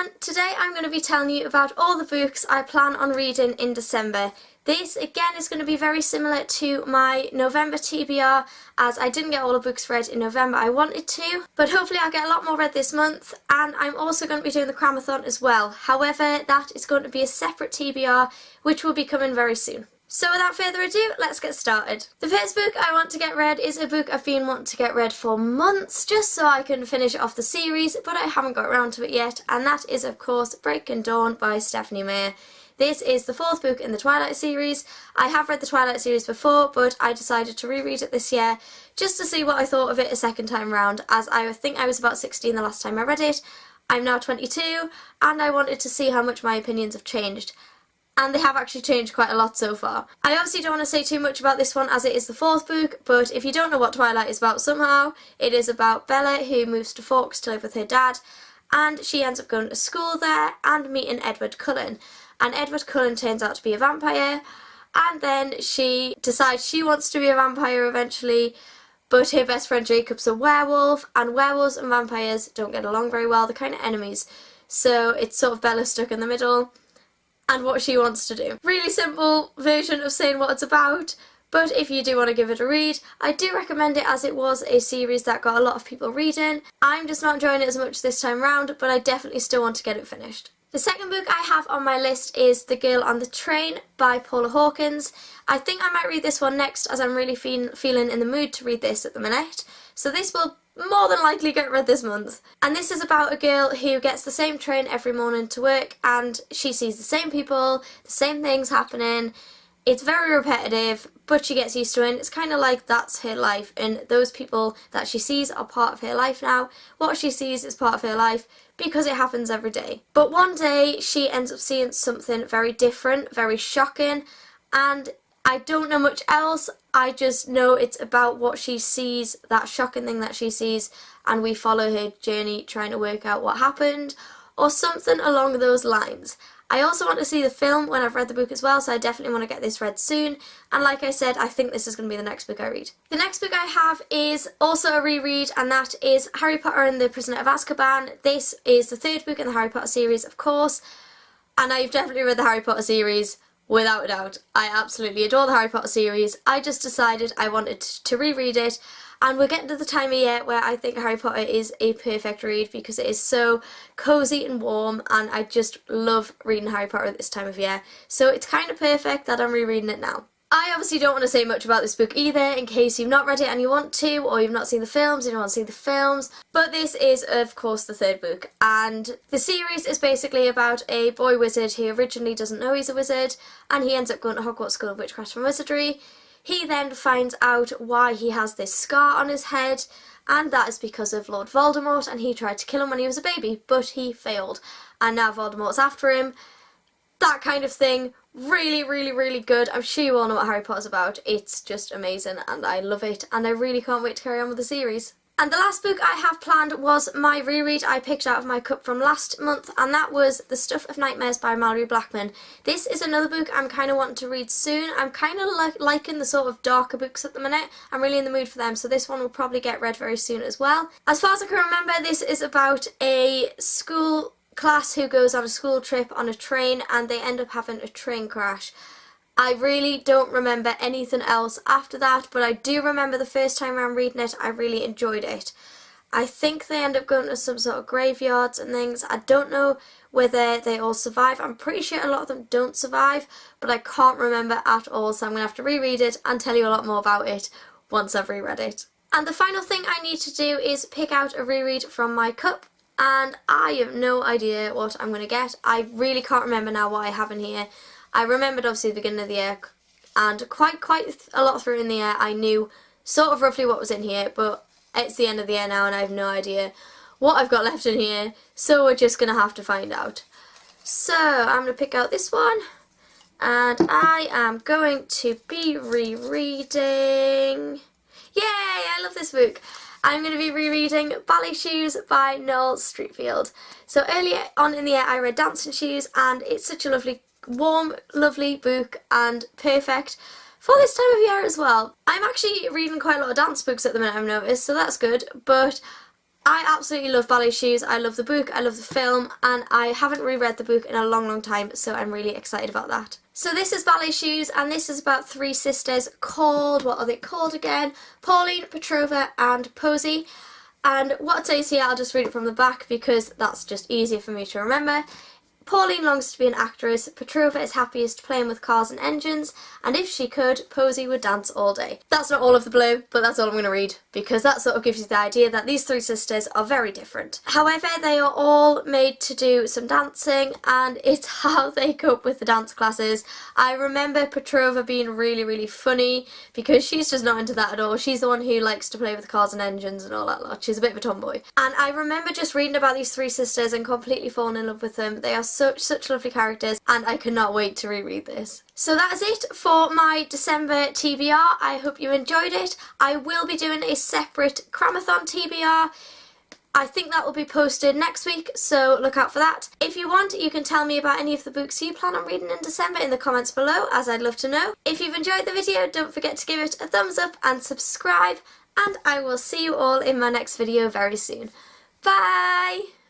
everyone, today I'm going to be telling you about all the books I plan on reading in December. This again is going to be very similar to my November TBR, as I didn't get all the books read in November I wanted to, but hopefully I'll get a lot more read this month, and I'm also going to be doing the Cramathon as well. However, that is going to be a separate TBR which will be coming very soon. So without further ado, let's get started. The first book I want to get read is a book I've been wanting to get read for months, just so I can finish off the series, but I haven't got around to it yet, and that is of course Breaking Dawn by Stephanie Meyer. This is the fourth book in the Twilight series. I have read the Twilight series before, but I decided to reread it this year just to see what I thought of it a second time round, as I think I was about 16 the last time I read it. I'm now 22, and I wanted to see how much my opinions have changed. And they have actually changed quite a lot so far. I obviously don't want to say too much about this one as it is the fourth book, but if you don't know what Twilight is about somehow, it is about Bella, who moves to Forks to live with her dad, and she ends up going to school there and meeting Edward Cullen. And Edward Cullen turns out to be a vampire, and then she decides she wants to be a vampire eventually, but her best friend Jacob's a werewolf, and werewolves and vampires don't get along very well, they're kind of enemies. So it's sort of Bella stuck in the middle and what she wants to do. Really simple version of saying what it's about, but if you do want to give it a read, I do recommend it, as it was a series that got a lot of people reading. I'm just not enjoying it as much this time round, but I definitely still want to get it finished. The second book I have on my list is The Girl on the Train by Paula Hawkins. I think I might read this one next, as I'm really feeling in the mood to read this at the minute. So this will more than likely get read this month. And this is about a girl who gets the same train every morning to work, and she sees the same people, the same things happening. It's very repetitive, but she gets used to it. It's kind of like that's her life, and those people that she sees are part of her life now. What she sees is part of her life because it happens every day. But one day she ends up seeing something very different, very shocking, and I don't know much else. I just know it's about what she sees, that shocking thing that she sees, and we follow her journey trying to work out what happened, or something along those lines. I also want to see the film when I've read the book as well, so I definitely want to get this read soon, and like I said, I think this is going to be the next book I read. The next book I have is also a reread, and that is Harry Potter and the Prisoner of Azkaban. This is the third book in the Harry Potter series, of course, and I've definitely read the Harry Potter series. Without a doubt. I absolutely adore the Harry Potter series. I just decided I wanted to reread it, and we're getting to the time of year where I think Harry Potter is a perfect read because it is so cosy and warm, and I just love reading Harry Potter at this time of year. So it's kind of perfect that I'm rereading it now. I obviously don't want to say much about this book either, in case you've not read it and you want to, or you've not seen the films and you want to see the films, but this is of course the third book, and the series is basically about a boy wizard who originally doesn't know he's a wizard, and he ends up going to Hogwarts School of Witchcraft and Wizardry. He then finds out why he has this scar on his head, and that is because of Lord Voldemort, and he tried to kill him when he was a baby, but he failed, and now Voldemort's after him. That kind of thing. Really, really, really good. I'm sure you all know what Harry Potter's about. It's just amazing, and I love it, and I really can't wait to carry on with the series. And the last book I have planned was my reread I picked out of my cup from last month, and that was The Stuff of Nightmares by Mallory Blackman. This is another book I'm kind of wanting to read soon. I'm kind of liking the sort of darker books at the minute. I'm really in the mood for them, so this one will probably get read very soon as well. As far as I can remember, this is about a school class who goes on a school trip on a train, and they end up having a train crash. I really don't remember anything else after that, but I do remember the first time around reading it, I really enjoyed it. I think they end up going to some sort of graveyards and things. I don't know whether they all survive. I'm pretty sure a lot of them don't survive, but I can't remember at all, so I'm going to have to reread it and tell you a lot more about it once I've reread it. And the final thing I need to do is pick out a reread from my cup, and I have no idea what I'm going to get. I really can't remember now what I have in here. I remembered obviously the beginning of the year, and quite a lot through in the year I knew sort of roughly what was in here, but it's the end of the year now and I have no idea what I've got left in here, so we're just going to have to find out. So I'm going to pick out this one, and I am going to be rereading... Yay! I love this book! I'm going to be rereading Ballet Shoes by Noel Streatfeild. So earlier on in the year I read Dancing Shoes, and it's such a lovely, warm, lovely book, and perfect for this time of year as well. I'm actually reading quite a lot of dance books at the minute, I've noticed, so that's good, but I absolutely love Ballet Shoes. I love the book, I love the film, and I haven't reread the book in a long, long time, so I'm really excited about that. So this is Ballet Shoes, and this is about three sisters called, what are they called again? Pauline, Petrova, and Posy. And what it says here, I'll just read it from the back because that's just easier for me to remember. Pauline longs to be an actress, Petrova is happiest playing with cars and engines, and if she could, Posy would dance all day. That's not all of the blue, but that's all I'm going to read, because that sort of gives you the idea that these three sisters are very different. However, they are all made to do some dancing, and it's how they cope with the dance classes. I remember Petrova being really, really funny, because she's just not into that at all. She's the one who likes to play with cars and engines and all that lot. She's a bit of a tomboy. And I remember just reading about these three sisters and completely falling in love with them. They are such lovely characters, and I cannot wait to reread this. So that is it for my December TBR. I hope you enjoyed it. I will be doing a separate Cramathon TBR. I think that will be posted next week, so look out for that. If you want, you can tell me about any of the books you plan on reading in December in the comments below, as I'd love to know. If you've enjoyed the video, don't forget to give it a thumbs up and subscribe, and I will see you all in my next video very soon. Bye!